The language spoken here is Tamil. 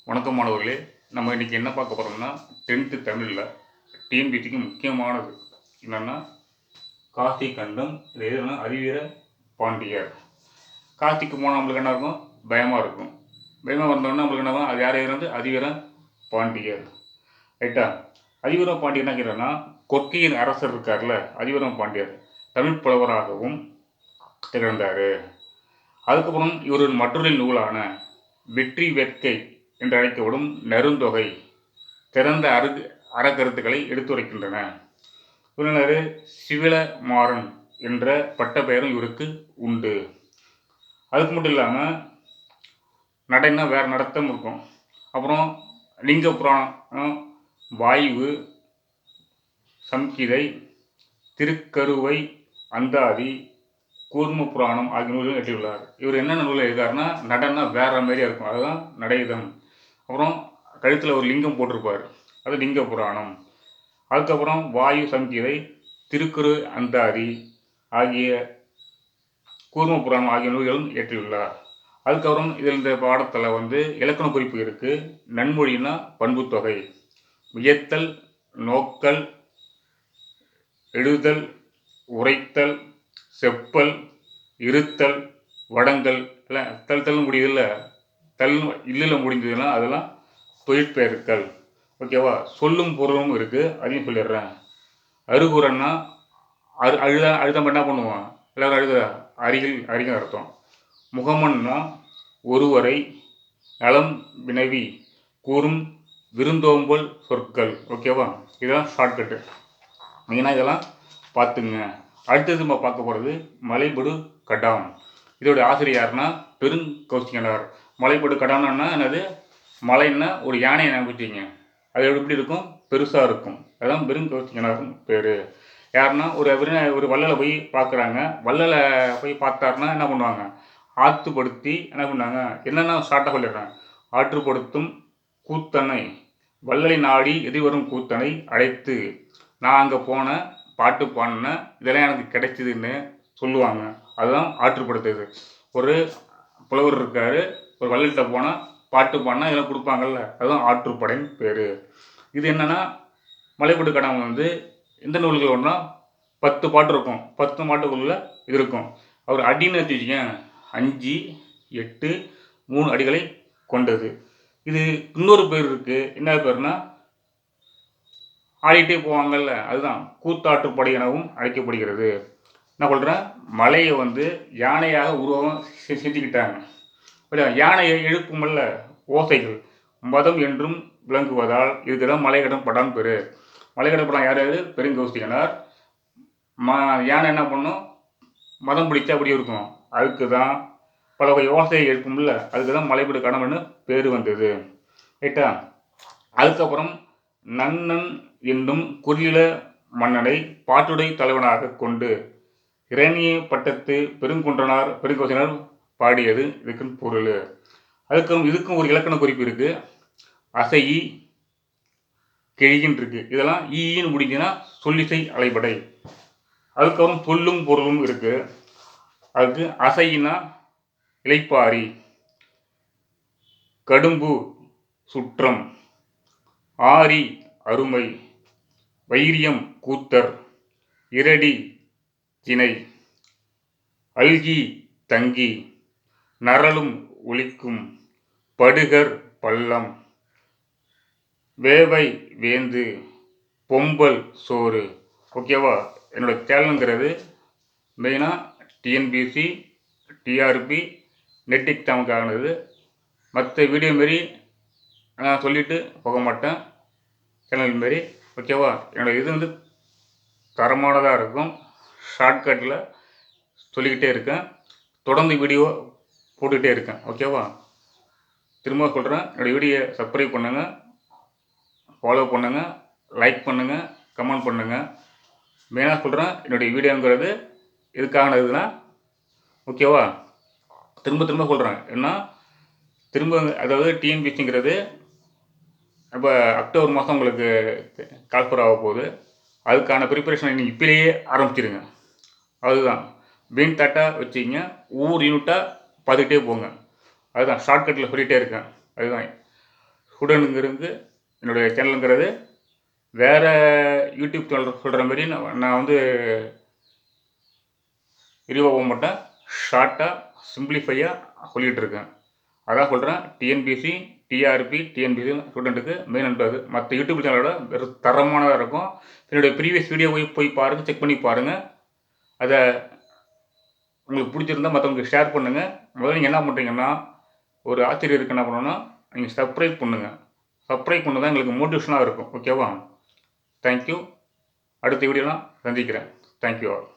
வணக்கம் மாணவர்களே. நம்ம இன்னைக்கு என்ன பார்க்க போறோம்னா, 10th தமிழ்ல டிஎன்பிஎஸ்சிக்கு முக்கியமானது என்னன்னா, காசி கண்டம். இது எதுனா அறிவீர பாண்டியர். காசிக்கு போனால் நம்மளுக்கு என்ன இருக்கும்? பயமாக இருக்கும். பயமாக வந்தோடனே நம்மளுக்கு என்ன ஆகும்? அது யார் வந்து அதிவீர பாண்டியர். ரைட்டா? அதிவீர பாண்டியர் என்ன கேட்டோம்னா, கொற்கையின் அரசர் இருக்கார்ல, அதிவீர பாண்டியர் தமிழ் புலவராகவும் திகழ்ந்தார். அதுக்கப்புறம் இவரின் மற்றொரு நூலான வெற்றி வேட்கை என்று அழைக்கப்படும் நெருந்தொகை திறந்த அறக்கருத்துக்களை எடுத்துரைக்கின்றன. இவர் சிவிலமாறன் என்ற பட்ட பெயரும் இவருக்கு உண்டு. அதுக்கு மட்டும் இல்லாமல் நடைன்னா வேறு நடத்தம் இருக்கும். அப்புறம் லிங்க புராணம், வாயு, சம்கிதை, திருக்கருவை, அந்தாதி, கூர்ம புராணம் ஆகிய நூல்கள் எழுதியுள்ளார். இவர் என்னென்ன நூலில் எழுதாருன்னா, நடனா வேற மாதிரியா இருக்கும், அதுதான் நடைதம். அப்புறம் கழுத்தில் ஒரு லிங்கம் போட்டிருப்பார், அது லிங்க புராணம். அதுக்கப்புறம் வாயு, சம்கிதை, திருக்குறு, அந்தாதி ஆகிய கூர்ம புராணம் ஆகிய நூல்களும் இயற்றியுள்ளார். அதுக்கப்புறம் இதில் இந்த பாடத்தில் வந்து இலக்கண குறிப்பு இருக்குது. நன்மொழினா பண்புத்தொகை, வியத்தல், நோக்கல், எழுதல், உரைத்தல், செப்பல், இருத்தல், வடங்கல் எல்லாம் தல் முடியுதில்ல, தல் இல்லில் முடிஞ்சதுன்னா அதெல்லாம் தொழிற்பெயர்கள். ஓகேவா? சொல்லும் பொருளும் இருக்குது, அதையும் சொல்லிடுறேன். அருகுரன்னா அழுதம் என்ன பண்ணுவான்? எல்லாரும் அழுத அருகில் அர்த்தம். முகமன்னா ஒருவரை நலம் வினவி கூறும் விருந்தோம்பல் சொற்கள். ஓகேவா? இதெல்லாம் ஷார்ட்கட்டு, மெயினாக இதெல்லாம் பார்த்துங்க. அடுத்தது நம்ம பார்க்க போகிறது மலைபடு கடாம். இதோடைய ஆசிரியர் யாருன்னா பெருங்கௌசிகனார். மலைபடு கடாம்னா என்னது? மலைன்னா ஒரு யானையை நம்பிச்சிங்க, அது எப்படி இருக்கும்? பெருசாக இருக்கும். அதுதான் பெருங்கௌசிகனார் பேர். யாருன்னா ஒரு வள்ளலை போய் பார்க்குறாங்க. வள்ளலை போய் பார்த்தாருன்னா என்ன பண்ணுவாங்க? ஆற்றுப்படுத்தி என்ன பண்ணாங்க? என்னென்ன ஷார்ட்டாக சொல்லிடுறேன். ஆற்றுப்படுத்தும் கூத்தனை வள்ளலை நாடி எதிர்வரும் கூத்தனை அழைத்து நான் அங்கே போனேன், பாட்டு பாடினேன், இதெல்லாம் எனக்கு கிடைச்சிதுன்னு சொல்லுவாங்க. அதுதான் ஆற்றுப்படுத்துது. ஒரு புலவர் இருக்கார், ஒரு வள்ளல்கிட்ட போனால் பாட்டு பாடினா இதெல்லாம் கொடுப்பாங்கல்ல, அதுதான் ஆற்றுப்படைன்னு பேர். இது என்னென்னா, மலைபடு கடாம் வந்து எந்த நூல்கள் ஒன்றா 10 பாட்டு இருக்கும். 10 பாட்டுக்குள்ள இது இருக்கும். அவர் அடின்னு வச்சுக்கேன், 5, 8, 3 அடிகளை கொண்டது. இது இன்னொரு பேர் இருக்குது. என்ன பேர்னா, ஆடிட்டே போவாங்கல்ல, அதுதான் கூத்தாற்றுப்படை எனவும் அழைக்கப்படுகிறது. என்ன சொல்கிறேன்? மலையை வந்து யானையாக உருவம் செஞ்சுக்கிட்டாங்க. யானையை எழுப்புமல்ல ஓசைகள் மதம் என்றும் விளங்குவதால் இதுக்கு தான் மலைகடம் படான்னு பேர். மலைகடம் படம் யார்? பெருங்கௌசிகனார். யானை என்ன பண்ணும்? மதம் பிடிச்சா அப்படி இருக்கும். அதுக்கு தான் பல வகை ஓசையை எழுப்பும்ல, அதுக்கு தான் மலைபடு கடம்னு பேர் வந்தது. ரைட்டா? அதுக்கப்புறம் நன்னன் என்னும் குறுநில மன்னனை பாட்டுடை தலைவனாக கொண்டு இரணிய பட்டத்து பெருங்கௌசிகனார் பாடியது இதுக்குன்னு பொருள். இதுக்கும் ஒரு இலக்கண குறிப்பு இருக்குது. அசையி, கிழிகின்னு இருக்கு. இதெல்லாம் ஈன்னு முடிஞ்சுன்னா சொல்லிசை அலைபடை. அதுக்கப்புறம் சொல்லும் பொருளும் இருக்கு. அதுக்கு அசையினா இலைப்பாரி, கடும்பு சுற்றம், ஆரி அருமை, வைரியம் கூத்தர், இரடி திணை, அல்கி தங்கி, நரலும் ஒலிக்கும், படுகர் பள்ளம், வேவை வேந்து, பொம்பல் சோறு. ஓகேவா? என்னோட சேனலுங்கிறது மெயினாக டிஎன்பிஎஸ்சி, டிஆர்பி, நெட் எக்ஸாமுக்கானது. மற்ற வீடியோ மாரி நான் சொல்லிவிட்டு போக மாட்டேன், சேனல் மாரி. ஓகேவா? என்னோடய இது வந்து தரமானதாக இருக்கும். ஷார்ட்கட்டில் சொல்லிக்கிட்டே இருக்கேன், தொடர்ந்து வீடியோ போட்டுக்கிட்டே இருக்கேன். ஓகேவா? திரும்ப சொல்கிறேன், என்னோடய வீடியோ சப்ஸ்கிரைப் பண்ணுங்கள், ஃபாலோ பண்ணுங்கள், லைக் பண்ணுங்கள், கமெண்ட் பண்ணுங்கள். மெயினாக சொல்கிறேன், என்னுடைய வீடியோங்கிறது எதுக்கானதுன்னா, ஓகேவா? திரும்ப சொல்கிறேன், ஏன்னா திரும்ப அதாவது டிஎன்பிஎஸ்சிங்கிறது இப்போ அக்டோபர் மாதம் உங்களுக்கு கால்ஃபர் ஆக போகுது. அதுக்கான ப்ரிப்பரேஷனை நீங்கள் இப்போலேயே ஆரம்பிச்சிருங்க. அதுதான் மெயின் தாட்டாக வச்சுக்கிங்க. ஒவ்வொரு யூனிட்டாக பார்த்துக்கிட்டே போங்க. அதுதான் ஷார்ட்கட்டில் சொல்லிகிட்டே இருக்கேன். அதுதான் ஸ்டூடெண்ட்டுங்கிறது என்னுடைய சேனலுங்கிறது வேறு யூடியூப் சேனல் சொல்கிற மாதிரி நான் வந்து விரிவாக போக மாட்டேன். ஷார்ட்டாக சிம்பிளிஃபையாக சொல்லிகிட்டு இருக்கேன். அதான் சொல்கிறேன், டிஎன்பிஎஸ்சி, டிஆர்பி, டிஎன்பிஎஸ்சி ஸ்டூடெண்ட்டுக்கு மெயின் அனுப்பாது. மற்ற யூடியூப் சேனலோட வெறும் தரமானதாக இருக்கும். என்னுடைய ப்ரீவியஸ் வீடியோ போய் பாருங்கள், செக் பண்ணி பாருங்கள். அதை உங்களுக்கு பிடிச்சிருந்தா மற்றவங்களுக்கு ஷேர் பண்ணுங்கள். முதல்ல நீங்கள் என்ன பண்ணுறீங்கன்னா, ஒரு ஆசிரியருக்கு என்ன பண்ணணும்னா, நீங்கள் சப்ஸ்கிரைப் பண்ணுங்கள். சப்ஸ்கிரைப் பண்ண தான் எங்களுக்கு மோட்டிவேஷனாக இருக்கும். ஓகேவா? தேங்க்யூ. அடுத்த வீடியோலாம் சந்திக்கிறேன். Thank you all.